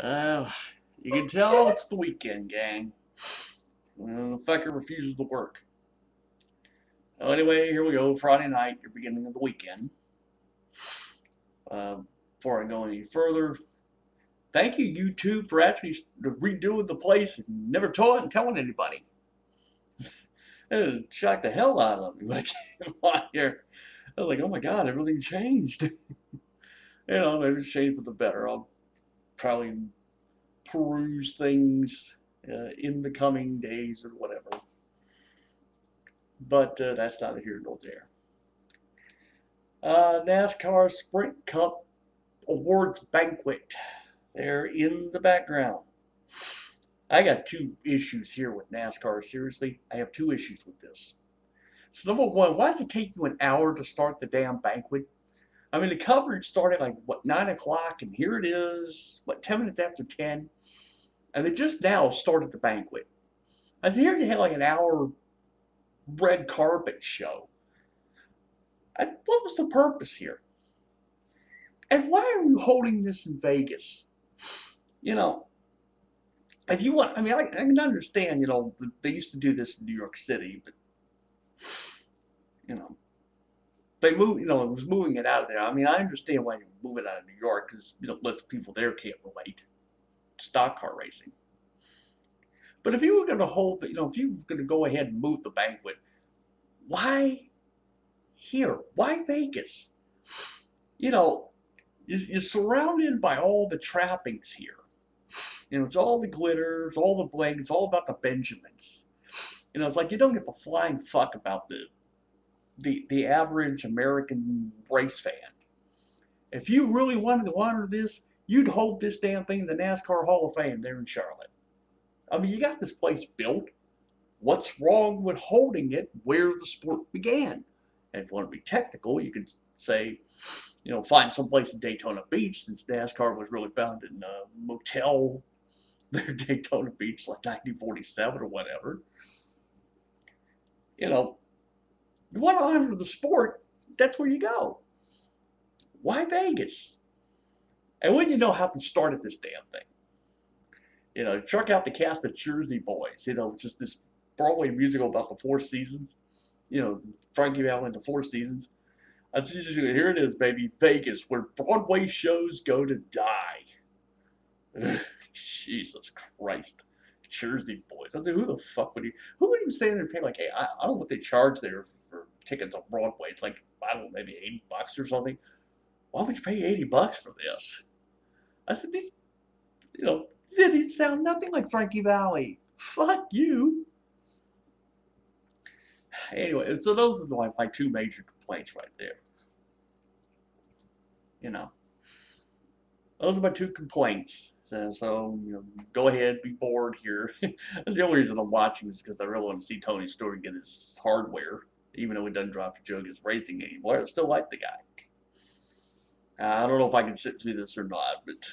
Uh, you can tell it's the weekend, gang. The fucker refuses to work. So anyway, here we go. Friday night, the beginning of the weekend. Uh, Before I go any further, thank you, YouTube, for actually redoing the place and never telling anybody. It shocked the hell out of me when I came on here. I was like, oh my god, everything changed. Maybe it's changed for the better. I'll probably peruse things in the coming days or whatever. But that's neither here nor there. NASCAR Sprint Cup Awards Banquet. They're in the background. I got two issues here with NASCAR. Seriously, I have two issues with this. So number one, why does it take you an hour to start the damn banquet? I mean, the coverage started like what 9 o'clock, and here it is, what 10 minutes after 10, and they just now started the banquet. I said, here you had like an hour red carpet show. What was the purpose here? And why are you holding this in Vegas? You know, if you want, I mean, I can understand, they used to do this in New York City, but, you know, they moved, it was moving it out of there. I mean, I understand why you move it out of New York because, less people there can't relate to stock car racing. But if you were going to hold, if you were going to go ahead and move the banquet, why here? Why Vegas? You know, you're surrounded by all the trappings here. It's all the glitter, it's all the bling, it's all about the Benjamins. It's like you don't give a flying fuck about the average American race fan. If you really wanted to honor this, you'd hold this damn thing in the NASCAR Hall of Fame there in Charlotte. I mean, you got this place built. What's wrong with holding it where the sport began? And if you want to be technical, you could say, find someplace in Daytona Beach, since NASCAR was really found in a motel there in Daytona Beach, like 1947 or whatever. You want to honor the sport, that's where you go. Why Vegas? And when you know how to start at this damn thing, check out the cast of Jersey Boys, just this Broadway musical about the Four Seasons, Frankie Valli and the Four Seasons. I said, here it is, baby, Vegas, where Broadway shows go to die. Jesus Christ. Jersey Boys. I said, who would even stand there and pay like, hey, I don't know what they charge there for tickets on Broadway. It's like, I don't know, maybe $80 or something. Why would you pay $80 for this? I said, these sound nothing like Frankie Valli. Fuck you. Anyway, so those are my two major complaints right there. You know, those are my two complaints. So go ahead, be bored here. That's the only reason I'm watching is because I really want to see Tony Stewart get his hardware, even though he doesn't drive to jug his racing anymore. I still like the guy. I don't know if I can sit through this or not, but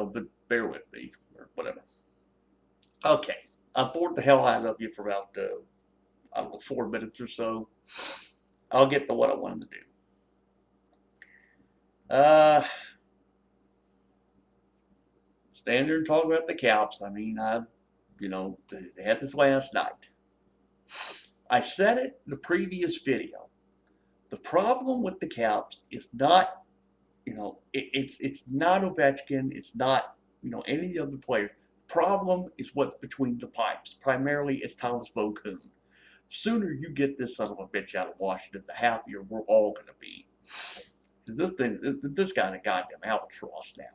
but bear with me or whatever. Okay, I bored the hell out of you for about I don't know 4 minutes or so. I'll get to what I wanted to do. Stand there and talk about the Caps. I mean, they had this last night. I said it in the previous video. The problem with the Caps is not, it's not Ovechkin. It's not, any of the other players. Problem is what's between the pipes. Primarily, it's Thomas Vokoun. Sooner you get this son of a bitch out of Washington, the happier we're all going to be. Because this guy's a goddamn albatross now.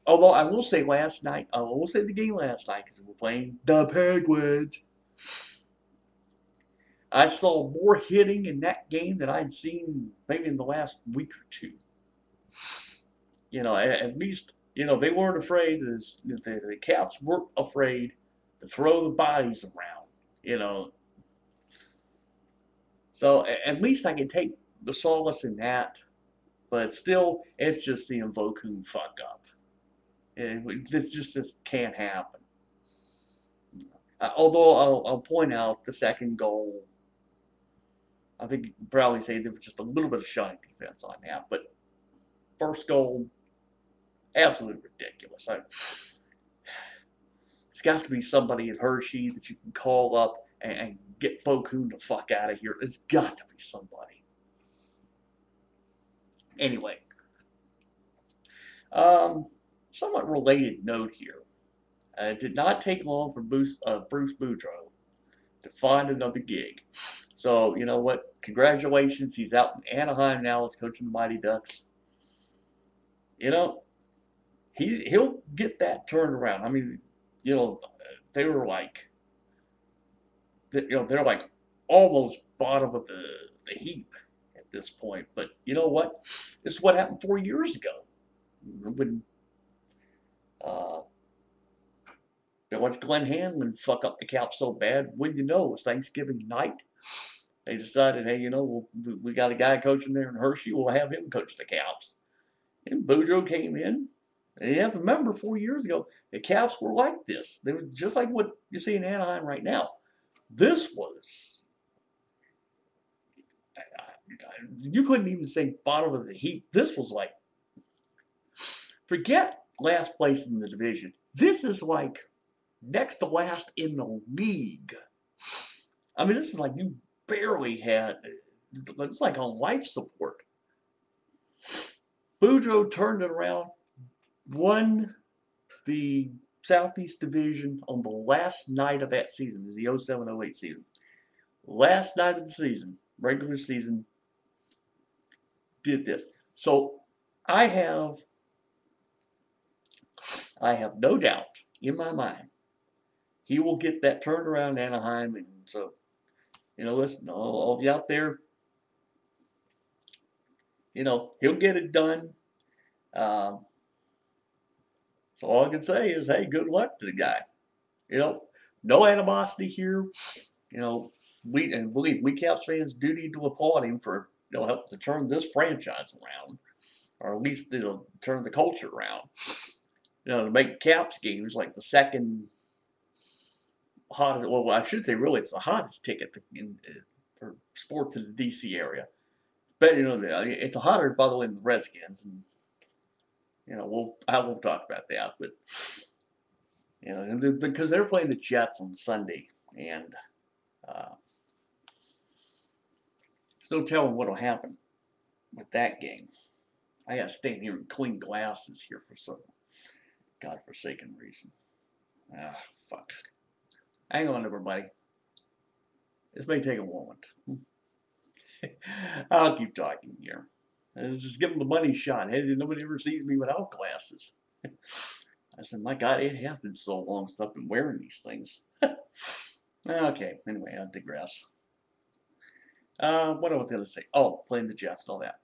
Although I will say the game last night because we were playing the Penguins. I saw more hitting in that game than I'd seen maybe in the last week or two. At least they weren't afraid. The Caps weren't afraid to throw the bodies around. So at least I can take the solace in that. But still, it's just seeing Vokoun fuck up. And this just can't happen. Although I'll point out the second goal. I think you can probably say there was just a little bit of shoddy defense on that. But first goal, absolutely ridiculous. It's got to be somebody at Hershey that you can call up and get Foku the fuck out of here. It's got to be somebody. Anyway, somewhat related note here. It did not take long for Bruce Boudreau to find another gig. So, you know what? Congratulations. He's out in Anaheim now as coaching the Mighty Ducks. You know, he'll get that turned around. I mean, you know, they were like, they're like almost bottom of the heap at this point. But you know what? This is what happened 4 years ago when they watched Glenn Hanlon fuck up the Caps so bad. When you know, it was Thanksgiving night. They decided, hey, you know, we got a guy coaching there in Hershey. We'll have him coach the Caps. And Boudreau came in. And you have to remember, 4 years ago, the Caps were like this. They were just like what you see in Anaheim right now. This was, you couldn't even say bottom of the heap. This was like, forget last place in the division. This is like next to last in the league. I mean, this is like you barely had, it's like on life support. Boudreau turned it around, won the Southeast Division on the last night of that season, the 07-08 season. Last night of the season, regular season, did this. So I have no doubt in my mind he will get that turned around in Anaheim. And so, you know, listen, all of you out there, you know, he'll get it done. So all I can say is, hey, good luck to the guy. You know, no animosity here. You know, we Caps fans do need to applaud him for, you know, helping to turn this franchise around, or at least, you know, turn the culture around. You know, to make Caps games like the second hottest, well, I should say really it's the hottest ticket for sports in the DC area. But, you know, it's hotter, by the way, than the Redskins. And, you know, I won't talk about that. But, you know, because they're playing the Jets on Sunday. And there's no telling what will happen with that game. I got to stand here and clean glasses here for some godforsaken reason. Ah, fuck. Hang on, everybody. This may take a moment. I'll keep talking here. Just give them the money shot. Hey, nobody ever sees me without glasses. I said, my God, it has been so long since I've been wearing these things. Okay, anyway, I digress. What I was going to say. Oh, playing the Jets and all that.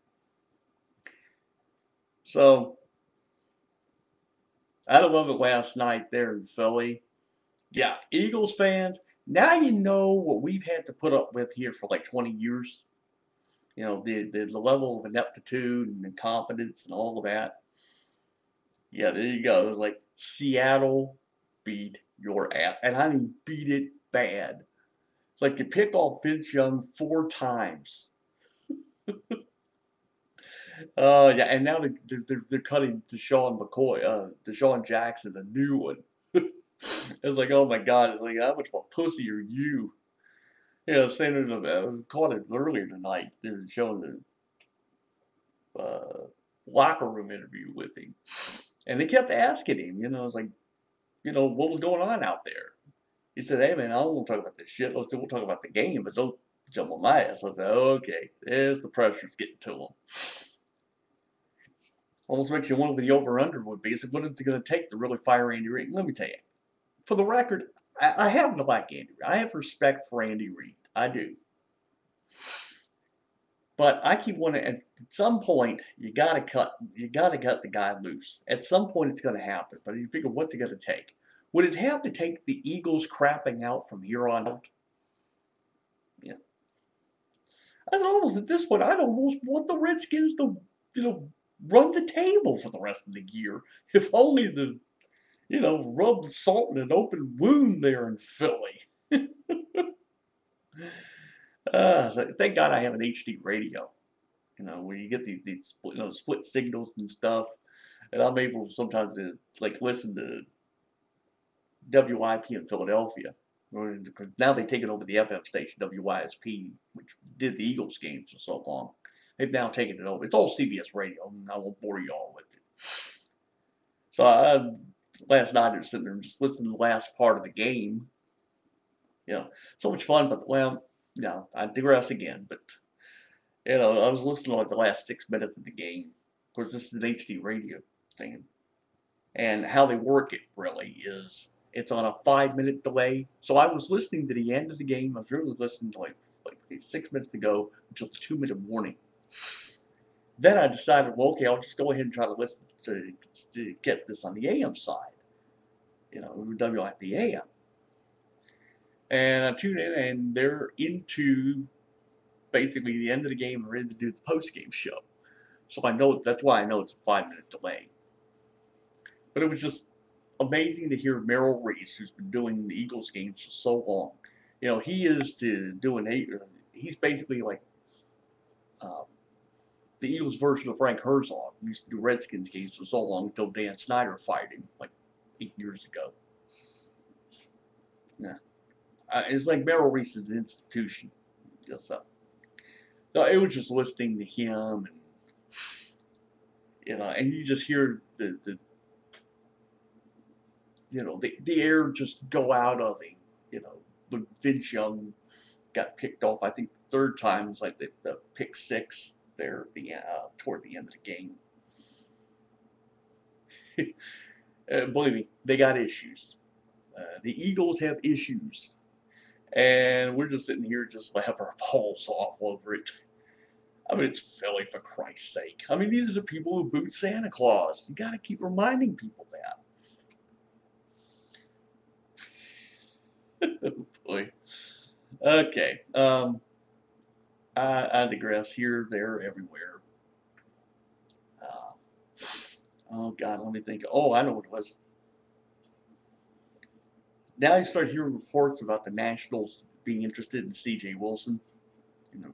So, I love it last night there in Philly. Yeah, Eagles fans, now you know what we've had to put up with here for like 20 years. You know, the level of ineptitude and incompetence and all of that. Yeah, there you go. It was like Seattle beat your ass. And I mean, beat it bad. It's like you pick off Vince Young 4 times. Yeah, and now they're cutting Deshaun Jackson, a new one. It's like, oh my God, it's like, how much of a pussy are you? You know, saying caught it earlier tonight. They were showing the locker room interview with him. And they kept asking him, you know, it's like, you know, what was going on out there? He said, hey man, I don't want to talk about this shit. We'll talk about the game, but don't jump on my ass. I said, okay, there's the pressure's getting to him. Almost makes you wonder what the over-under would be. So what is it going to take to really fire Andy Reid? Let me tell you. For the record, I happen to like Andy Reid. I have respect for Andy Reid. I do. But I keep wanting, at some point, you gotta cut the guy loose. At some point, it's going to happen. But you figure, what's it going to take? Would it have to take the Eagles crapping out from here on out? Yeah. I said, almost at this point, I'd almost want the Redskins to, you know, run the table for the rest of the year. If only the, you know, rub the salt in an open wound there in Philly. So thank God I have an HD radio. You know, where you get these split, split signals and stuff, and I'm able sometimes to like listen to WIP in Philadelphia. Because now they've taken over the FM station WYSP, which did the Eagles games for so long. They've now taken it over. It's all CBS radio, and I won't bore you all with it. So last night I was sitting there and just listening to the last part of the game. You know, so much fun, but well, I digress again. But I was listening to like the last 6 minutes of the game. Of course, this is an HD radio thing, and how they work it really is it's on a 5 minute delay. So I was listening to the end of the game. I was really listening to like 6 minutes to go until the 2 minute warning. Then I decided, well, okay, I'll just go ahead and try to listen to get this on the AM side, WIP AM. And I tune in, and they're into basically the end of the game, ready to do the post game show. So that's why I know it's a 5 minute delay. But it was just amazing to hear Merrill Reese, who's been doing the Eagles games for so long. He is he's basically like the Eagles version of Frank Herzog, who used to do Redskins games for so long until Dan Snyder fired him like 8 years ago. Yeah. It's like Merrill Reese is an institution. Just no, it was just listening to him, and you just hear the air just go out of him. When Vince Young got picked off, I think the third time was like the pick six there toward the end of the game. Believe me, they got issues. The Eagles have issues. And we're just sitting here just have our balls off over it. I mean, it's Philly, for Christ's sake. I mean, these are the people who boot Santa Claus. You got to keep reminding people that. Oh, boy. Okay. I digress here, there, everywhere. Oh, God, let me think. Oh, I know what it was. Now you start hearing reports about the Nationals being interested in C.J. Wilson, who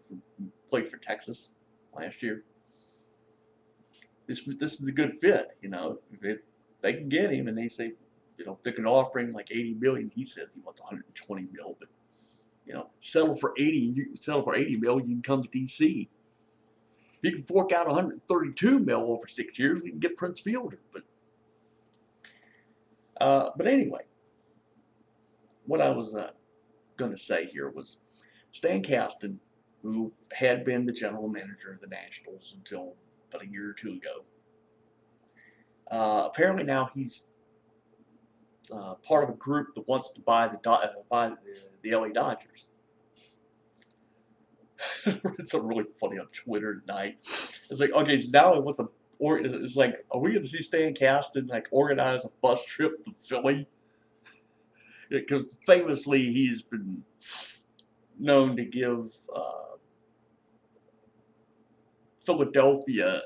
played for Texas last year. This is a good fit, if they can get him, and they say, they can offer him like $80 million. He says he wants $120 million, but settle for $80 million, you can come to DC. If you can fork out $132 million over 6 years, we can get Prince Fielder. But anyway, what I was going to say here was Stan Kasten, who had been the general manager of the Nationals until about a year or two ago. Apparently now he's part of a group that wants to buy the LA Dodgers. I read something really funny on Twitter tonight. It's like, okay, so now it's like, are we going to see Stan Kasten like organize a bus trip to Philly? Because famously he's been known to give Philadelphia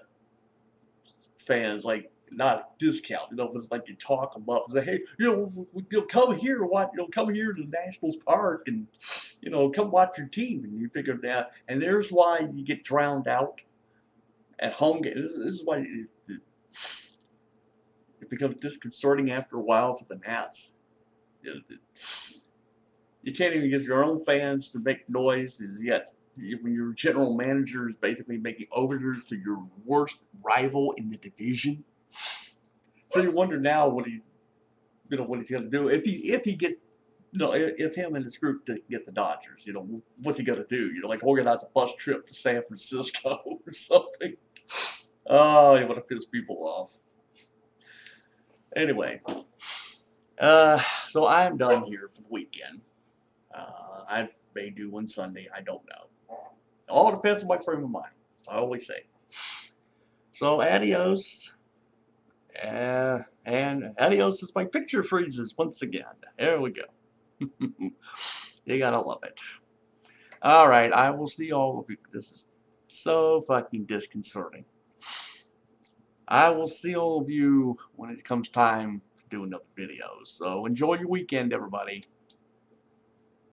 fans like not a discount, but it's like you talk them up, say, hey, come here, come here to the Nationals Park, and come watch your team, and you figure that, and there's why you get drowned out at home games. This is why it becomes disconcerting after a while for the Nats. You can't even get your own fans to make noise. Yes, when your general manager is basically making overtures to your worst rival in the division. So you wonder now what he's going to do if he gets, if him and his group get the Dodgers. What's he going to do? Like organize a bus trip to San Francisco or something. Oh, you want to piss people off. Anyway, so I'm done here for the weekend. I may do one Sunday. I don't know. It all depends on my frame of mind. As I always say. So adios. And adios as my picture freezes once again. There we go. You gotta love it. All right, I will see all of you. This is so fucking disconcerting. I will see all of you when it comes time to do another video. So enjoy your weekend, everybody.